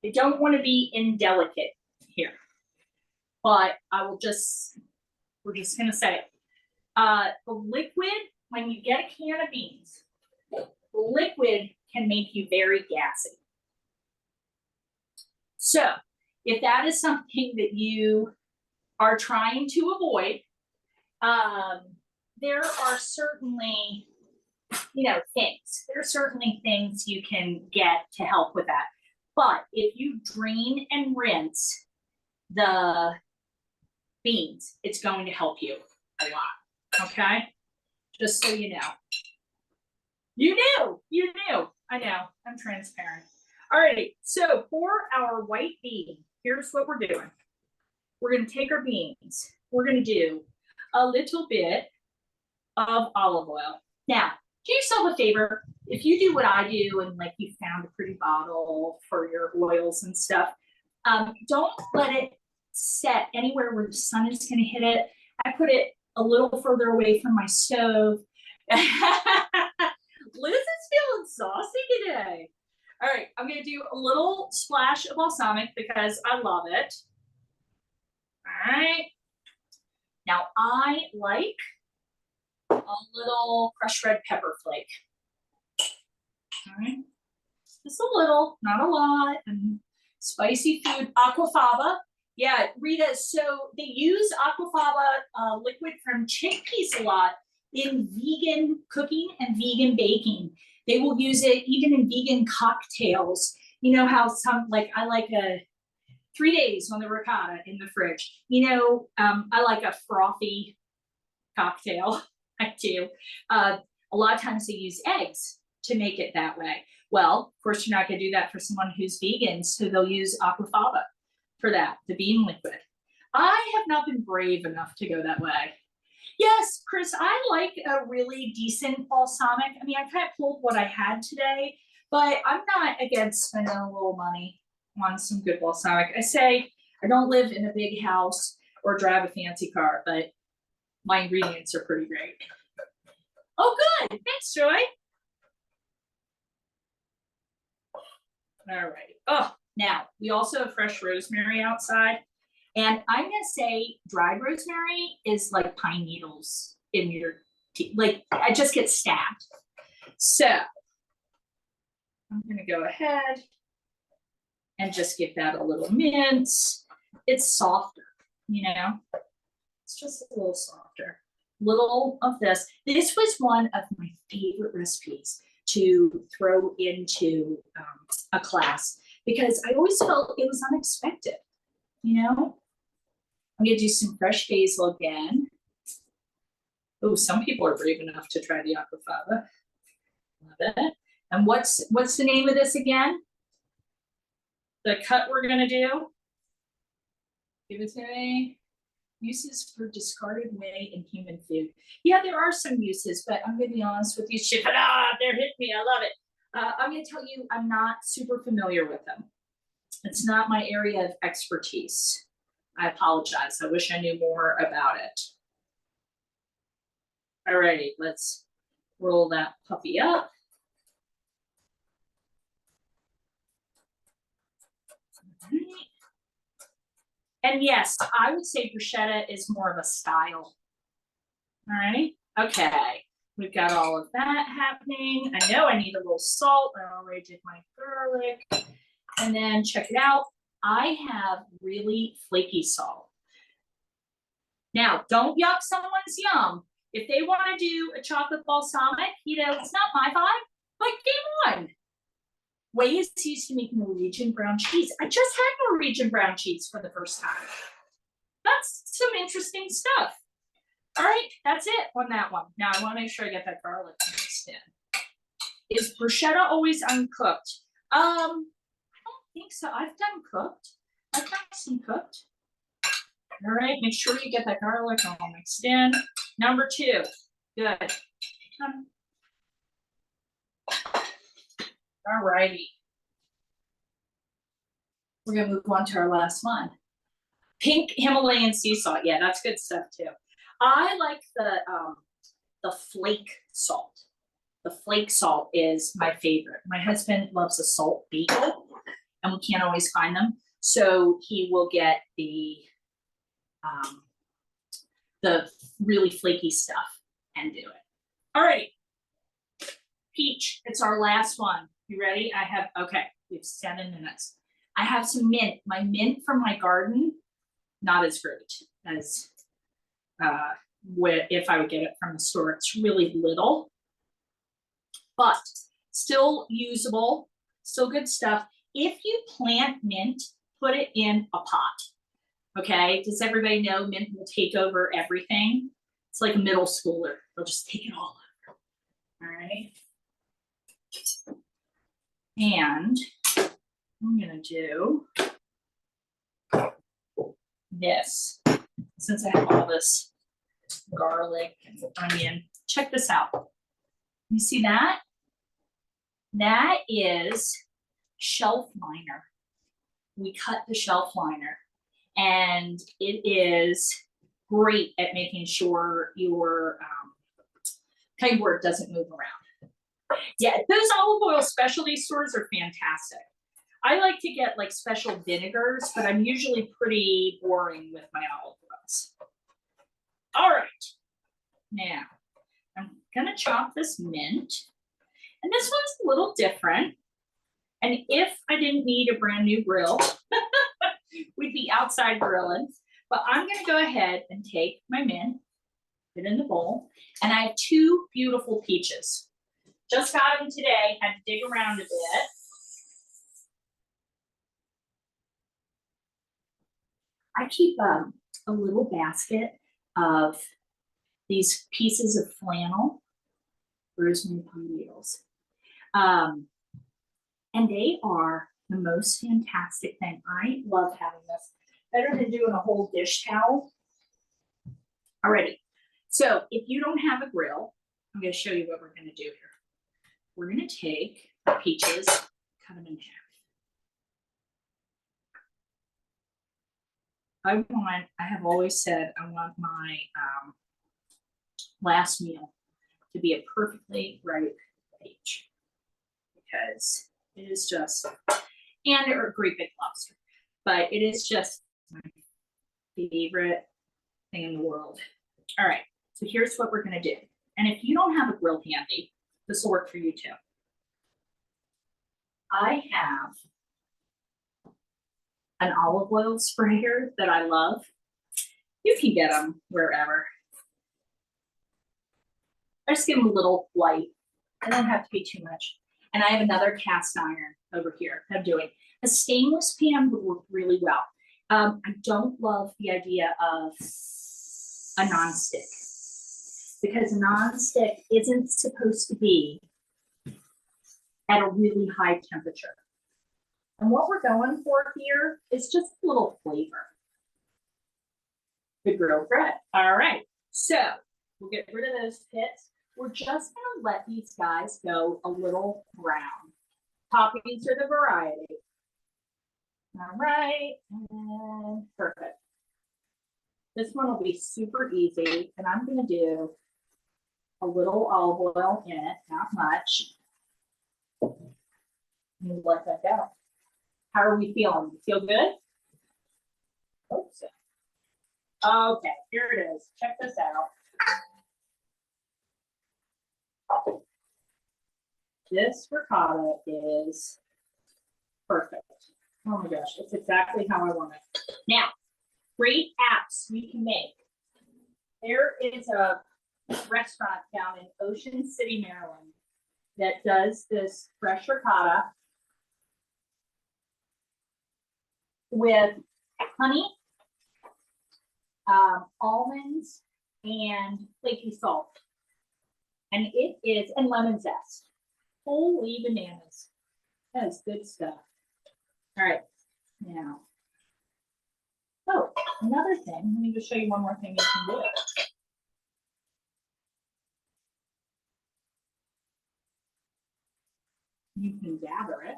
I don't want to be indelicate here, but we're just gonna say it. The liquid, when you get a can of beans, the liquid can make you very gassy. So if that is something that you are trying to avoid, there are certainly, you know, things. There are certainly things you can get to help with that. But if you drain and rinse the beans, it's going to help you a lot. Okay? Just so you know. You knew. I know, I'm transparent. All right, so for our white bean, here's what we're doing. We're gonna take our beans. We're gonna do a little bit of olive oil. Now, do yourself a favor. If you do what I do and like you found a pretty bottle for your oils and stuff, don't let it set anywhere where the sun is gonna hit it. I put it a little further away from my stove. Liz is feeling saucy today. All right, I'm gonna do a little splash of balsamic because I love it. All right. Now I like a little crushed red pepper flake. All right, just a little, not a lot. And spicy food, aquafaba. Yeah, Rita, so they use aquafaba liquid from chickpeas a lot in vegan cooking and vegan baking. They will use it even in vegan cocktails. You know how some, like I like a 3 days on the ricotta in the fridge. You know, I like a frothy cocktail. I do. A lot of times they use eggs to make it that way. Well, of course, you're not going to do that for someone who's vegan, so they'll use aquafaba for that, the bean liquid. I have not been brave enough to go that way. Yes, Chris, I like a really decent balsamic. I mean, I kind of pulled what I had today, but I'm not against spending a little money on some good balsamic. I say I don't live in a big house or drive a fancy car, but my ingredients are pretty great. Oh, good. Thanks, Joy. All right. Oh, now we also have fresh rosemary outside. And I'm gonna say dried rosemary is like pine needles in your teeth. Like I just get stabbed. So I'm gonna go ahead and just give that a little mince. It's softer, you know, it's just a little softer. Little of this. This was one of my favorite recipes to throw into a class because I always felt it was unexpected, you know? I'm gonna do some fresh basil again. Oh, some people are brave enough to try the aquafaba. Love it. And what's the name of this again? The cut we're gonna do? Give it to me. Uses for discarded whey in human food. Yeah, there are some uses, but I'm gonna be honest with you, they're hitting me, I love it. I'm gonna tell you, I'm not super familiar with them. It's not my area of expertise. I apologize, I wish I knew more about it. Alrighty, let's roll that puppy up. And yes, I would say bruschetta is more of a style. All right, okay. We've got all of that happening. I know I need a little salt. I already did my garlic. And then check it out. I have really flaky salt. Now, don't yuck someone's yum. If they want to do a chocolate balsamic, you know, it's not my vibe, but game on. Whey is used to make Norwegian brown cheese. I just had Norwegian brown cheese for the first time. That's some interesting stuff. All right, that's it on that one. Now I want to make sure I get that garlic mixed in. Is bruschetta always uncooked? I don't think so. I've done cooked. I've done some cooked. All right, make sure you get that garlic all mixed in. Number 2, good. All righty. We're gonna move on to our last one. Pink Himalayan sea salt. Yeah, that's good stuff too. I like the flake salt. The flake salt is my favorite. My husband loves a salt bagel, and we can't always find them, so he will get the really flaky stuff and do it. All right, peach. It's our last one. You ready? Okay. We have 7 minutes. I have some mint. My mint from my garden, not as great as if I would get it from the store. It's really little, but still usable, still good stuff. If you plant mint, put it in a pot. Okay, does everybody know mint will take over everything? It's like a middle schooler. They'll just take it all over. All right. And I'm gonna do this. Since I have all this garlic and onion, check this out. You see that? That is shelf liner. We cut the shelf liner, and it is great at making sure your pegboard doesn't move around. Yeah, those olive oil specialty stores are fantastic. I like to get like special vinegars, but I'm usually pretty boring with my olive oils. All right, now I'm gonna chop this mint, and this one's a little different. And if I didn't need a brand new grill, we'd be outside grilling. But I'm gonna go ahead and take my mint, put it in the bowl, and I have 2 beautiful peaches. Just got them today, had to dig around a bit. I keep a little basket of these pieces of flannel, rosemary pine needles. And they are the most fantastic thing. I love having this. Better than doing a whole dish towel. Alrighty. So if you don't have a grill, I'm going to show you what we're going to do here. We're going to take the peaches, cut them in half. I have always said I want my last meal to be a perfectly right page. Because it is just, and or great big lobster, but it is just my favorite thing in the world. All right, so here's what we're gonna do. And if you don't have a grill handy, this will work for you too. I have an olive oil sprayer that I love. You can get them wherever. I just give them a little light. I don't have to be too much. And I have another cast iron over here I'm doing. A stainless pan would work really well. I don't love the idea of a nonstick because a nonstick isn't supposed to be at a really high temperature. And what we're going for here is just a little flavor. The grilled bread. All right, so we'll get rid of those pits. We're just gonna let these guys go a little brown. Toppings are the variety. All right, and perfect. This one will be super easy, and I'm gonna do a little olive oil in it, not much. And let that go. How are we feeling? Feel good? Hope so. Okay, here it is. Check this out. This ricotta is perfect. Oh my gosh, it's exactly how I want it. Now, great apps you can make. There is a restaurant down in Ocean City, Maryland that does this fresh ricotta with honey, almonds, and flaky salt. And it is, and lemon zest. Holy bananas. That is good stuff. All right, now. Oh, another thing, let me just show you one more thing you can do. You can gather it.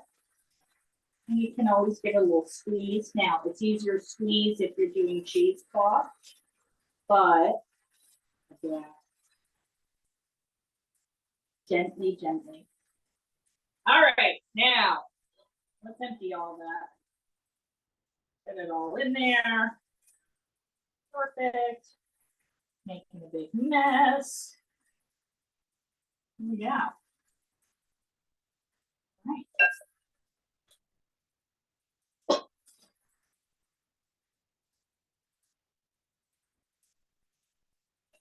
And you can always get a little squeeze. Now, it's easier to squeeze if you're doing cheesecloth, but yeah. Gently, gently. All right, now let's empty all that. Put it all in there. Perfect. Making a big mess. Here we go. All right.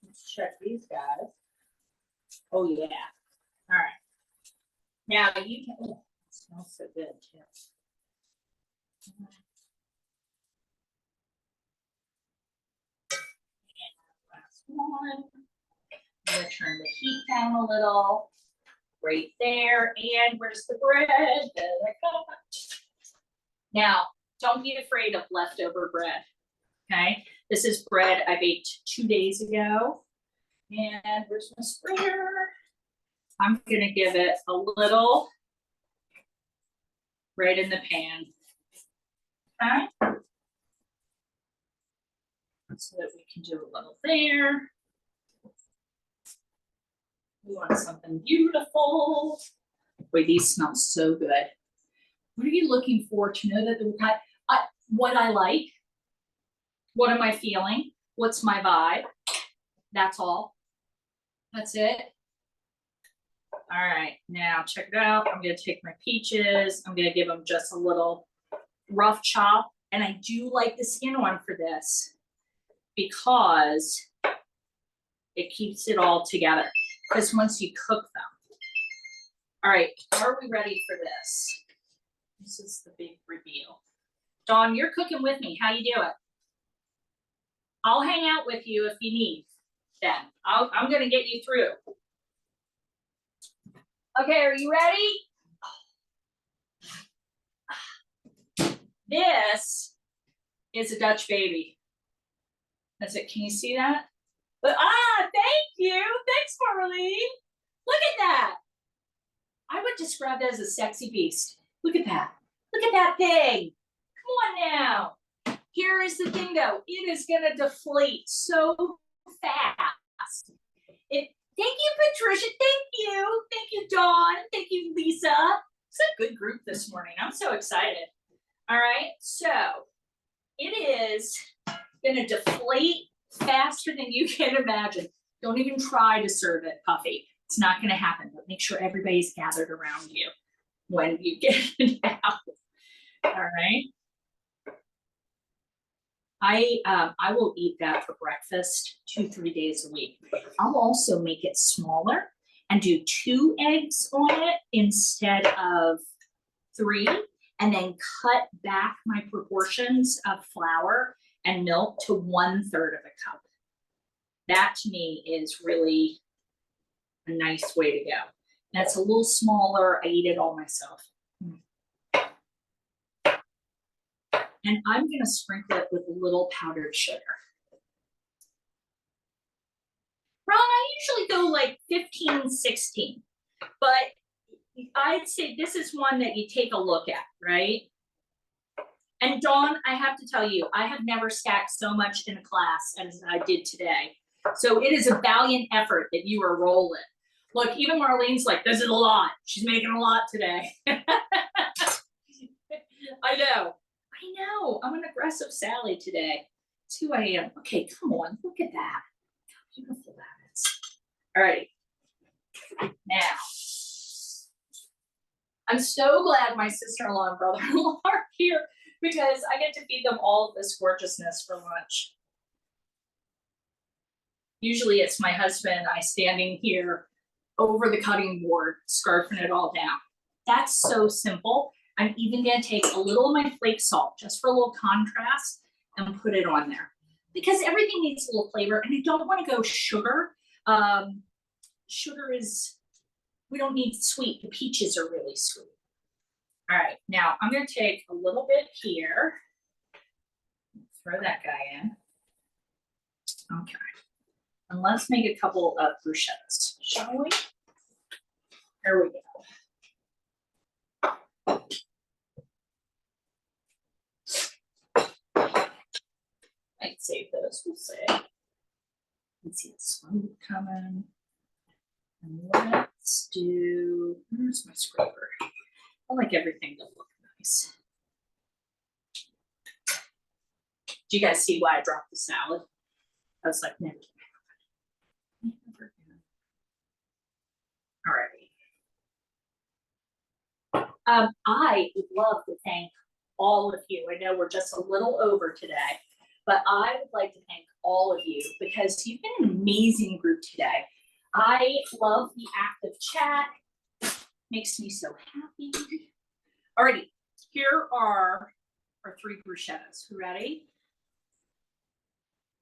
Let's check these guys. Oh yeah. All right. Now you can, oh, it smells so good too. And last one. I'm gonna turn the heat down a little. Right there. And where's the bread that I got? Now, don't be afraid of leftover bread. Okay. This is bread I baked 2 days ago. And where's my sprayer? I'm gonna give it a little right in the pan. Okay. So that we can do a little there. We want something beautiful. Boy, these smell so good. What are you looking for to know that the what I like? What am I feeling? What's my vibe? That's all. That's it. All right, now check it out. I'm gonna take my peaches. I'm gonna give them just a little rough chop. And I do like the skin one for this because it keeps it all together. Because once you cook them. All right, are we ready for this? This is the big reveal. Dawn, you're cooking with me. How you doing? I'll hang out with you if you need. Then I'm gonna get you through. Okay, are you ready? This is a Dutch baby. That's it. Can you see that? But thank you. Thanks, Marlene. Look at that. I would describe that as a sexy beast. Look at that. Look at that thing. Come on now. Here is the thing though. It is gonna deflate so fast. Thank you, Patricia. Thank you. Thank you, Dawn. Thank you, Lisa. It's a good group this morning. I'm so excited. All right, so it is gonna deflate faster than you can imagine. Don't even try to serve it, Puffy. It's not gonna happen, but make sure everybody's gathered around you when you get it out. All right. I will eat that for breakfast 2-3 days a week. I'll also make it smaller and do 2 eggs on it instead of 3, and then cut back my proportions of flour and milk to 1/3 of a cup. That to me is really a nice way to go. That's a little smaller. I eat it all myself. And I'm gonna sprinkle it with a little powdered sugar. Ron, I usually go like 15, 16, but I'd say this is one that you take a look at, right? And Dawn, I have to tell you, I have never stacked so much in a class as I did today. So it is a valiant effort that you are rolling. Look, even Marlene's like, this is a lot. She's making a lot today. I know. I'm an aggressive Sally today. It's who I am. Okay, come on, look at that. How beautiful that is. All right. Now, I'm so glad my sister-in-law and brother-in-law are here because I get to feed them all of this gorgeousness for lunch. Usually it's my husband and I standing here over the cutting board, scarfing it all down. That's so simple. I'm even gonna take a little of my flake salt just for a little contrast and put it on there because everything needs a little flavor and I don't wanna go sugar. Sugar is, we don't need sweet, the peaches are really sweet. All right, now I'm gonna take a little bit here. Throw that guy in. Okay, and let's make a couple of bruschettas, shall we? There we go. Might save those, we'll see. Let's see the smoke coming. And let's do, where's my scraper? I like everything to look nice. Do you guys see why I dropped the salad? I was like, never. All right. I would love to thank all of you. I know we're just a little over today, but I would like to thank all of you because you've been an amazing group today. I love the active chat. Makes me so happy. Alrighty, here are our 3 bruschettas. You ready?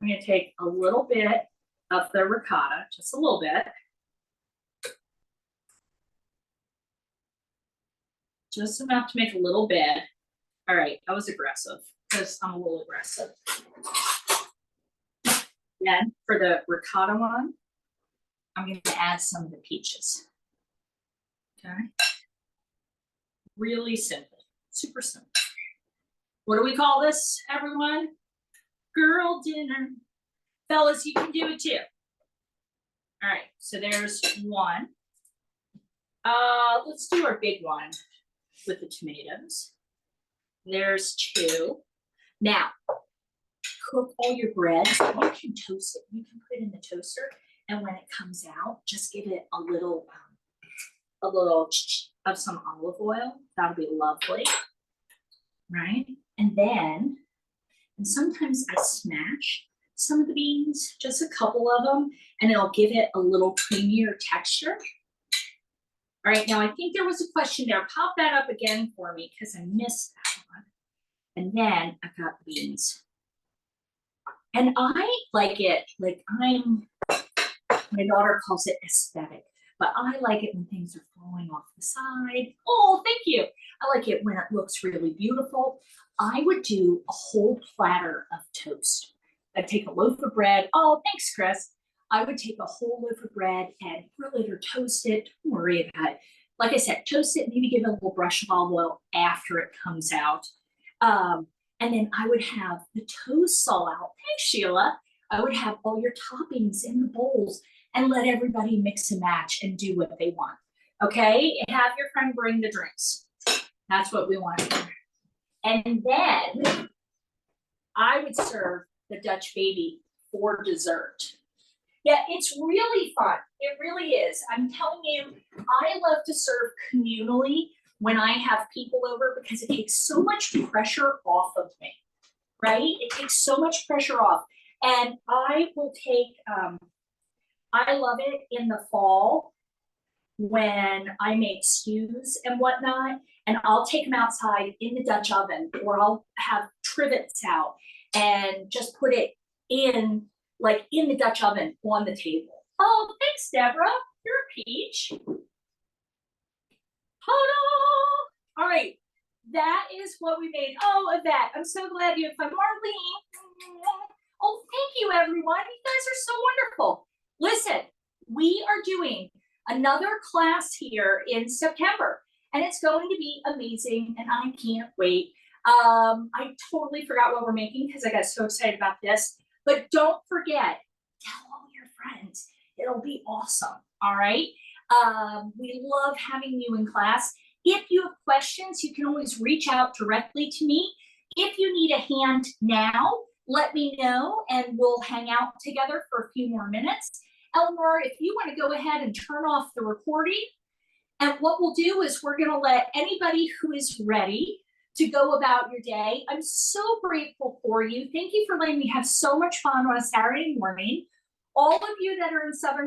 I'm gonna take a little bit of the ricotta, just a little bit. Just enough to make a little bit. All right, that was aggressive because I'm a little aggressive. Then for the ricotta one, I'm going to add some of the peaches. Okay. Really simple, super simple. What do we call this, everyone? Girl dinner. Fellas, you can do it too. All right, so there's 1. Let's do our big one with the tomatoes. There's 2. Now, cook all your bread. You can toast it. You can put it in the toaster, and when it comes out, just give it a little of some olive oil. That'll be lovely, right? And then, and sometimes I smash some of the beans, just a couple of them, and it'll give it a little creamier texture. All right, now I think there was a question there. Pop that up again for me because I missed that one. And then I've got beans. And I like it, like my daughter calls it aesthetic, but I like it when things are falling off the side. Oh, thank you. I like it when it looks really beautiful. I would do a whole platter of toast. I'd take a loaf of bread. Oh, thanks, Chris. I would take a whole loaf of bread and grill it or toast it. Don't worry about it. Like I said, toast it, maybe give it a little brush of olive oil after it comes out. And then I would have the toast all out. Thanks, Sheila. I would have all your toppings in the bowls. and let everybody mix and match and do what they want. Okay, and have your friend bring the drinks. That's what we want. And then I would serve the Dutch baby for dessert. Yeah, it's really fun. It really is. I'm telling you, I love to serve communally when I have people over because it takes so much pressure off of me, right? It takes so much pressure off. And I will take, I love it in the fall when I make stews and whatnot, and I'll take them outside in the Dutch oven, or I'll have trivets out and just put it in, like in the Dutch oven on the table. Oh, thanks, Deborah. You're a peach. Ta-da! All right, that is what we made. Oh, Yvette, I'm so glad you have fun. Marlene. Oh, thank you, everyone. You guys are so wonderful. Listen, we are doing another class here in September, and it's going to be amazing, and I can't wait. I totally forgot what we're making because I got so excited about this, but don't forget, tell all your friends. It'll be awesome, all right? We love having you in class. If you have questions, you can always reach out directly to me. If you need a hand now, let me know, and we'll hang out together for a few more minutes. Eleanor, if you want to go ahead and turn off the recording, and what we'll do is we're going to let anybody who is ready to go about your day. I'm so grateful for you. Thank you for letting me have so much fun on a Saturday morning. All of you that are in Southern